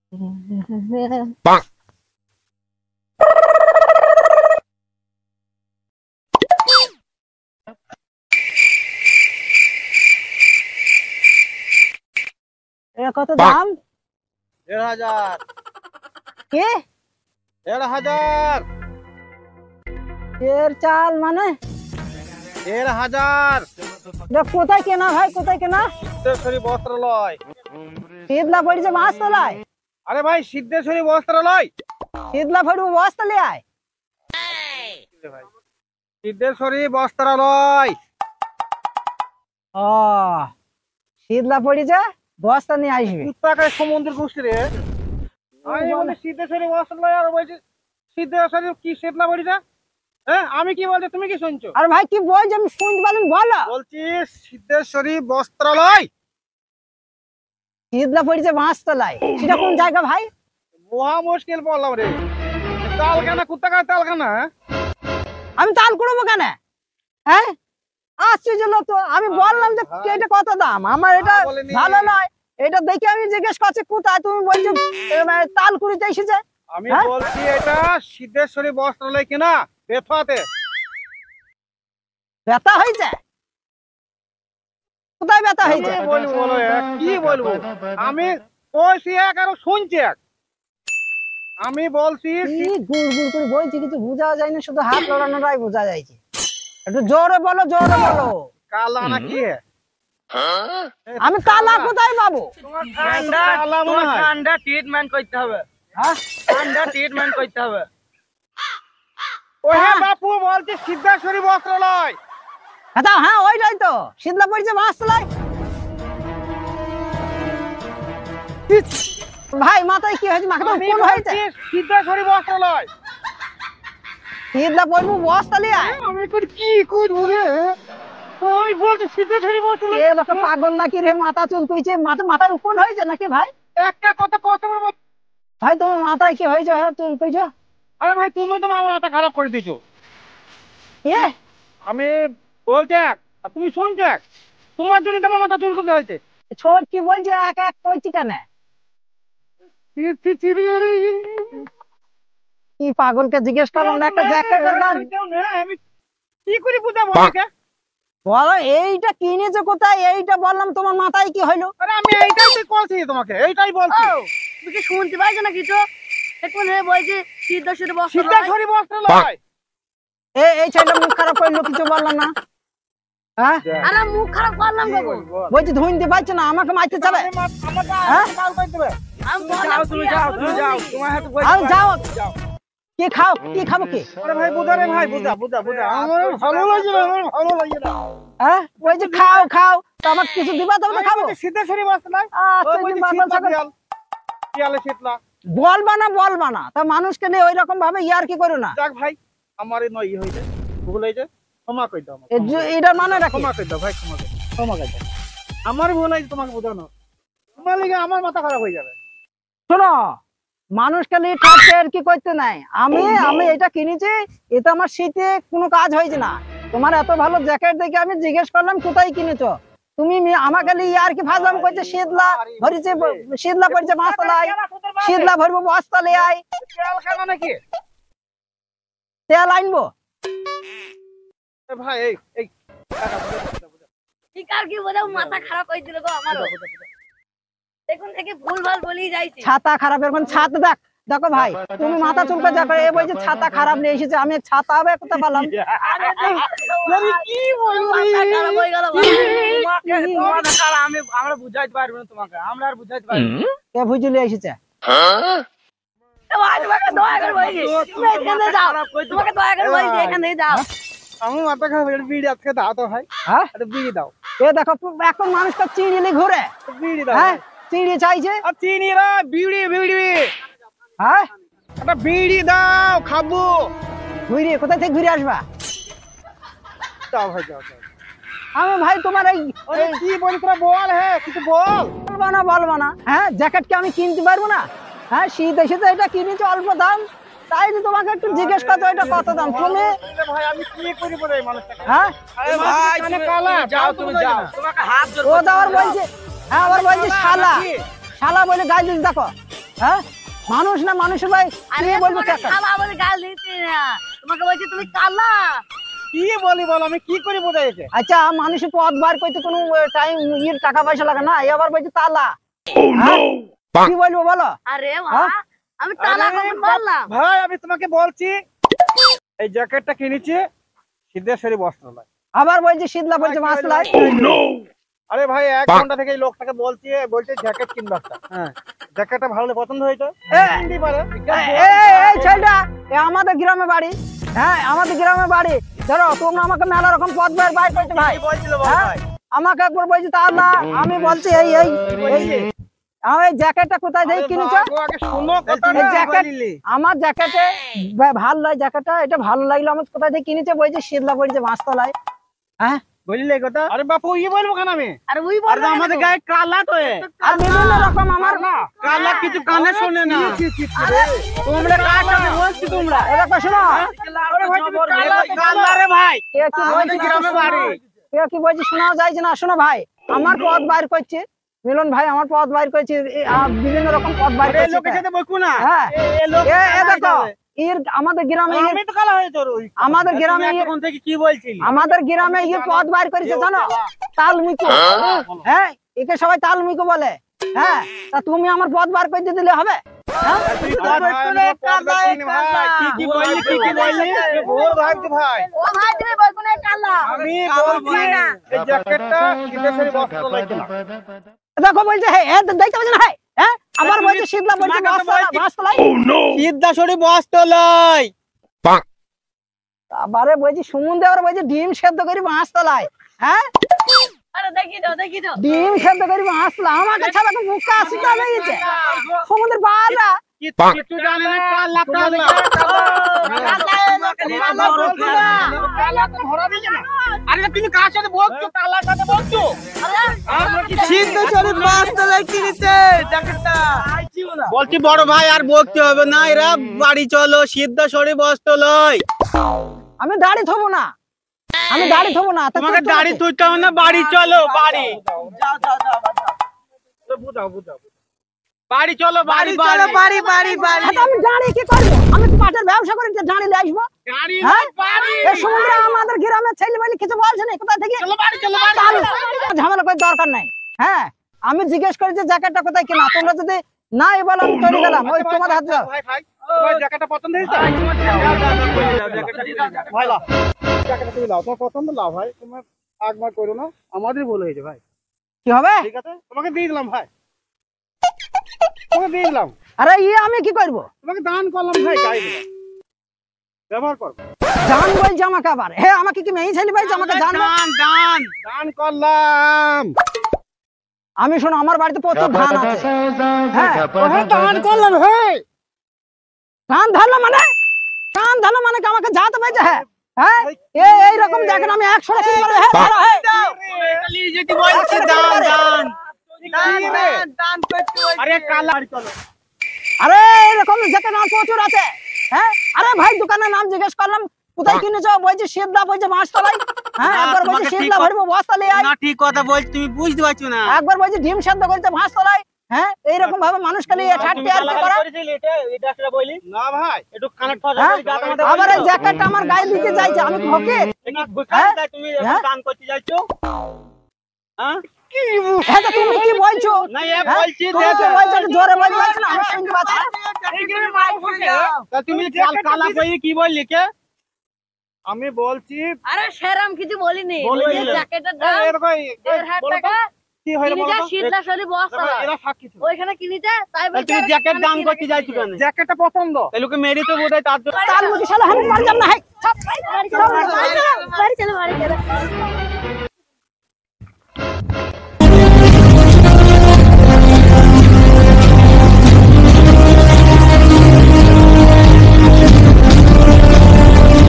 কত দাম? 1500। কে? 1500। এর চাল মানে 1500। কোথায় কেনা ভাই, কোথায় কেনা? সিদ্ধেশ্বরী বস্ত্রালয়। শীতলা পড়েছে মাছ তলায়। আরে ভাই সিদ্ধেশ্বরী বস্ত্রালয়। শীতলা পড়বো বস্তালে আয়। সিদ্ধেশ্বরী বস্ত্রালয়। ও শীতলা পড়েছে, বস্তা নিয়ে আসবি। কুত্তাকে সমুদ্র গোষ্ঠী রে। আমি বলি সিদ্ধেশ্বরী বস্ত্রালয় আর বলছি সিদ্ধেশ্বরী কি শীতলা পড়েছে। হ্যাঁ আমি কি বলছি তুমি কি শুনছো? আরে ভাই কি বলছি আমি শুনতে পারলাম, বলো। বলছি সিদ্ধেশ্বরী বস্ত্রালয়। শীতলা পড়েছে মাছ তলায়, সেটা কোন জায়গা ভাই? মহা মুশকিল বললাম রে। তালখানা কুত্তাকা তালখানা। আমি তাল করবো কেন? হ্যাঁ আশ্চর্য লোক তো। আমি বললাম যে এটা কত দাম, আমার এটা ভালো নয়, এটা দেখে আমি জিজ্ঞেস করছি কোথায়, তুমি বলছো তাল কুড়িতে এসেছে। আমি বলছি এটা সিদ্ধেশ্বরী বস্ত্রালয় কিনা বেথুয়াতে। ব্যথা হয়েছে? কোথায় ব্যথা হয়েছে? বলবো বলো কি বলবো? আমি কইছি এক আর শুনছি এক। আমি বলছি কি গুড় গুড় করে বলছি, কিছু বোঝা যায় না, শুধু হাত লড়ানোটাই বোঝা যাচ্ছে। একটু জোরে বলো, জোরে বলো। কালা নাকি? আমি কালা কোথায় পাবো? ঠান্ডা ট্রিটমেন্ট করতে হবে। হ্যাঁ ঠান্ডা ট্রিটমেন্ট করতে হবে। ওহে বাপু বলছি সিদ্ধেশ্বরী বস্ত্রালয়। হ্যাঁ হ্যাঁ ওইটাই তো, শীতলা পড়েছে মাছ তলায়। ভাই মাথায় কি হয়েছে, মাথা কোন হয়েছে? সিদ্ধেশ্বরী বস্ত্রালয়। শীতলা পড়বো বস্তা নিয়ে আয়। আমি কি করবো রে? আমি বলছি সিদ্ধেশ্বরী বস্ত্রালয়। এ লোকে পাগল নাকি রে, মাথা চুলকুইছে, মাথার উপর হয়েছে নাকি ভাই? একটা কথা কত বলবো? ভাই তোমার মাথায় কি হয়েছে, চুলকুইছে? আরে ভাই তুমি তো আমার মাথা খারাপ করে দিয়েছো। এ আমি বলছি এক আর তুমি শুনছো এক। তোমার জন্য তোমার মাথা চুলকুতে হয়েছে। ছোট কি বলছে, এক এক কইছি কেন? কি পাগলকে জিজ্ঞেস করলাম না, একটা জ্যাকেটের দাম আমি কি করে বুঝাবো ওকে? বলো এইটা কিনেছো কোথায়, এইটা বললাম, তোমার মাথায় কি হইলো? আরে আমি এইটাই তো বলছি তোমাকে, এইটাই বলছি। তুই কি শুনতে পাইছ না কিছু? এখন বলছি সিদ্ধেশ্বরী বস্ত্রালয়। সিদ্ধেশ্বরী বস্ত্রালয়। এই ছেলেটা মুখ খারাপ করলো, কিছু বললাম না। হ্যাঁ আরে মুখ খারাপ করলাম বাবু। বলছি ধুইতে পারছো না, আমাকে মারতে চাবে? হ্যাঁ তুমি যাও তোমার হাতে যাও, কি খাও, কি খাবো কি? আরে ভাই বুঝা রে ভাই, বুঝা আমার ভালো লাগে না, আমার ভালো লাগে না। হ্যাঁ বলছি খাও খাও, তো আমার কিছু দিবা তবে খাবো। সিদ্ধেশ্বরী বস্ত্রালয়। শিয়ালে শীতলা। বলবা না তা মানুষকে নিয়ে ওই রকম ভাবে ইয়ার কি করো না। যাক ভাই আমার নয় ই হইছে, ভুল হইছে, ক্ষমা কই দাও। এটা মানে রাখি, ক্ষমা কই দাও ভাই, ক্ষমা কই দাও। আমার ভুল হইছে, তোমাকে বোঝানো। তোমার লাগে আমার মাথা খারাপ হয়ে যাবে। শোনো মানুষকে নিয়ে ঠাটকে আর কি করতে নাই। আমি এটা কিনেছি, এটা আমার শীতে কোনো কাজ হয়েছে না। তোমার এত ভালো জ্যাকেট দেখে আমি জিজ্ঞেস করলাম কোথায় কিনেছো, তুমি আমাকে নিয়ে আর কি ফাজলাম করছে। শীতলা ভরিছে, শীতলা পড়ছে মাছ তলায়, শীতলা ভরবো বস্তা লে আয়। তেল খানা নাকি? তেল আনবো ভাই এই ঠিক আর কি বোঝাও, মাথা খারাপ হয়ে দিল গো আমারও। এখন থেকে ভুলভাল বলেই যাইছি। ছাতা খারাপ, এখন ছাতা দেখো ভাই, তুমি মাথা চুলকে দেখো, এ বলছে ছাতা খারাপ নিয়ে এসেছে, আমি ছাতা হবে কোথায় পেলাম? কি বলবো, খারাপ হয়ে গেল আমরা বুঝাইতে পারবো না তোমাকে, আমরা আর বুঝাইতে পারবো না। কে বুঝলে এসেছে? তোমাকে দয়া করে বলছি তুমি এখান থেকে যাও, তোমাকে দয়া করে বলছি এখান থেকে যাও। আমি মাথা খারাপ, বিড়ি আজকে দাও তো ভাই। হ্যাঁ একটা বিড়ি দাও। এ দেখো এখন মানুষটা চিড়িয়ে ঘুরে, বিড়ি দাও। হ্যাঁ চিড়িয়ে চাইছে। আর চিনি রা বিড়ি হ্যাঁ একটা বিড়ি দাও, খাবো। ঘুরে কোথায় থেকে ঘুরে আসবা? যাও ভাই যাও। আমি ভাই তোমার এই কি বলি তোরা বল, হ্যাঁ কিছু বল। বলবা না হ্যাঁ, জ্যাকেট কি আমি কিনতে পারবো না? হ্যাঁ শীত এসেছে, এটা কিনেছি অল্প দাম, তাই তো তোমাকে একটু জিজ্ঞেস করতে এটা কত দাম। তুমি ভাই আমি কি করি বলে এই মানুষটাকে? হ্যাঁ আরে ভাই তুমি যাও, তুমি যাও, তোমাকে হাত জোর ও তো আবার বলছে, হ্যাঁ আবার বলছে শালা বলে গাই দিস। দেখো হ্যাঁ মানুষ না মানুষের ভাই আরে কি বলবো তোমাকে কালা বলে গাল দিতে না, তোমাকে বলছি তুমি কালা। কি বলি বল, আমি কি করে বোঝাইছে? আচ্ছা মানুষের পথ বার করতে কোনো টাইম টাকা পয়সা লাগে না, এবার বলছে তালা। হ্যাঁ? কি বলবো বলো? আরে হ্যাঁ? আমি তালা আরে কখন বললাম? ভাই আমি তোমাকে বলছি এই জ্যাকেটটা কিনেছি সিদ্ধেশ্বরী বস্ত্রালয়। আবার বলছে শীতলা বলছে মাসলাই। আরে ভাই 1 ঘন্টা থেকে এই লোকটাকে বলছে জ্যাকেট কিনবে একটা। হ্যাঁ জ্যাকেটটা ভালো পছন্দ হয়েছে কিনতেই পারে। এই ছেলেটা আমাদের গ্রামে বাড়ি। হ্যাঁ আমাদের গ্রামে বাড়ি। ধরো তোমরা আমাকে মেলা রকম পথ বাইর করছো ভাই। হ্যাঁ? আমাকে একবার বলছি তাহলে আমি বলছি এই এই জ্যাকেটটা কোথায় থেকে কিনেছো? আগে শোনো কথা এই জ্যাকেট আমার জ্যাকেটে ভালো লাগে, জ্যাকেটটা এটা ভালো লাগলো আমার। কোথায় থেকে কিনেছে বলছে শীতলা বলছে মাছতলায়। হ্যাঁ বুঝলি কথা? আরে বাপু বলবো কেন আমি? আর ওই বলবে আমাদের গায়ে কালা তো আর বিভিন্ন রকম আমার কালা কিছু কানে শোনে না। তোমরা কার সাথে বলছি তোমরা? এরকম শোনো আরে ভাই তুমি কালা রে ভাই। কে কি বলছে গ্রামে বাড়ি। কে কি বলছে শোনাও যাইছে না। শোনো ভাই আমার পথ বাইর করছে মিলন ভাই, আমার পথ বাইর করছে বিভিন্ন রকম পথ বাইর এই লোকের করছে। সাথে বকু না। হ্যাঁ এই লোক এ দেখো আমাদের গ্রামে আমি তো কালা হয়ে তোর ওই আমাদের গ্রামে এখন থেকে কি বলছিলি? আমাদের গ্রামে পথ বাইর করেছে জানো তালমিকো। হ্যাঁ একে সবাই তালমিকো বলে। হ্যাঁ তা তুমি আমার পথ বার করে দিলে হবে? হ্যাঁ? তুই কি বললি ভোর ভাবছি ভাই। ও ভাই তুমি বলকুনে কালা। আমি বলছি এই জ্যাকেটটা সিদ্ধেশ্বরী বস্ত্রালয় কিনা। দেখো বলছে হ্যাঁ দেখতে পাচ্ছ না? হ্যাঁ আবার বলছে শীতলা বলছে মাছতলায়। সিদ্ধেশ্বরী বস্ত্রালয়। আবারে বলছি সমুদ্রে আবার বলছে ডিম সেদ্ধ করি মাছতলায়। হ্যাঁ আরে দেখি তো ডিম সেদ্ধ করি মাছতলায় আমাকে ছাড়া তো মুখটা আসতে হয়েছে সমুদ্রের পাড়া। কিছু জানে না কালা কালা। আরে তুমি কার সাথে বকছো? কালার সাথে বকছো? সিদ্ধেশ্বরী বস্ত্রালয় কিনেছে জ্যাকেটটা। বলছি বড় ভাই আর বকতে হবে না, এরা বাড়ি চলো সিদ্ধেশ্বরী বস্ত্রালয়। আমি দাড়ি থবো না, আমি দাড়ি থবো না। তা তোমাকে তুই দাড়ি তুলতে হবে না, বাড়ি চলো বাড়ি। বাড়ি চলো বাড়ি চলো বাড়ি বাড়ি বাড়ি। আচ্ছা, আমি দাঁড়িয়ে কি করবো? আমি তো পাটের ব্যবসা করি, দাঁড়িয়ে আসবো। গাড়ি হ্যাঁ? বাড়ি। এই সমুদ্রে আমাদের গ্রামের ছেলে মেয়ে কিছু বলছে না, কোথা থেকে চলো বাড়ি চলো বাড়ি। ঝামেলা করে দরকার নাই। হ্যাঁ আমি জিজ্ঞেস করি যে জ্যাকেটটা কোথায় কেনা, তোমরা যদি না বলো আমি চলে গেলাম ওই তোমাদের হাতে। ভাই ভাই ভাই জ্যাকেটটা পছন্দ হয়েছে? ভাই লাও জ্যাকেটটা তুমি লাও, তোমার পছন্দ লাও ভাই, তোমার আগমা করো না, আমাদের ভুল হয়েছে ভাই। কি হবে? ঠিক আছে তোমাকে দিয়ে দিলাম ভাই, তোমাকে দিয়ে দিলাম। আরে আমি কি করবো? তোমাকে দান করলাম ভাই, গায়ে দিলাম, ব্যবহার করো। জান বলছে আমাকে আবার। হ্যাঁ আমাকে কি মেয়ে ছেলে বলছে আমাকে জান? দান দান দান করলাম। আমি শোনো আমার বাড়িতে প্রচুর ধান আছে। হ্যাঁ দান করলাম ভাই। কান ধরলো মানে কান ধরলো মানে কি আমাকে যাতে পাইছে? হ্যাঁ হ্যাঁ এইরকম দেখেন আমি 100 টাকা কিনে হ্যাঁ ধরো হ্যাঁ। যদি বলছি দান দান দান করতে। আরে কালা বাড়ি চলো। আরে এরকম জ্যাকেট আমার প্রচুর আছে। হ্যাঁ আরে ভাই দোকানের নাম জিজ্ঞেস করলাম কোথায় কিনেছো, বলছে শীতলা বলছে মাছতলায়। হ্যাঁ একবার বলছে শীতলা ভরবো বস্তা নিয়ে আয়, না ঠিক কথা বলছি, তুমি বুঝতে পারছো না। একবার বলছে ডিম সেদ্ধ করতে মাছতলায়। হ্যাঁ এইরকম ভাবে মানুষকে নিয়ে ঠাট্টি আর কি করা। না ভাই একটু কানেক্ট করে হ্যাঁ? আবার এই জ্যাকেটটা আমার গায়ে দিতে চাইছে, আমি ভকে। তুমি হ্যাঁ? দান করতে যাচ্ছো? হ্যাঁ হ্যাঁ তো তুমি কি বলছো? না এ হ্যাঁ? বলছি তুমি কি বলছো? একটু জোরে বলছো না, আমি শুনতে পাচ্ছি। তা তুমি কালা কই কি বললি কে? আমি বলছি আরে সেরম কিছু বলিনি, বলিনি। ওই জ্যাকেটের দাম এরকম 1,500 টাকা। কি হইলো কিনেছে বলো? শীতলাশরী বস্ত্রালয়, এরা সাক্ষী ছিল। ওইখানে কিনেছে তাই বলছে তুমি জ্যাকেট দান করতে যাইছো কেন? জ্যাকেটটা পছন্দ এই লোকে মেরি তো বোধহয় তার জন্য। তার মুখে শালা আমি মার যাব না। হাই বাড়ি চলো, বাড়ি চলো, বাড়ি চলো।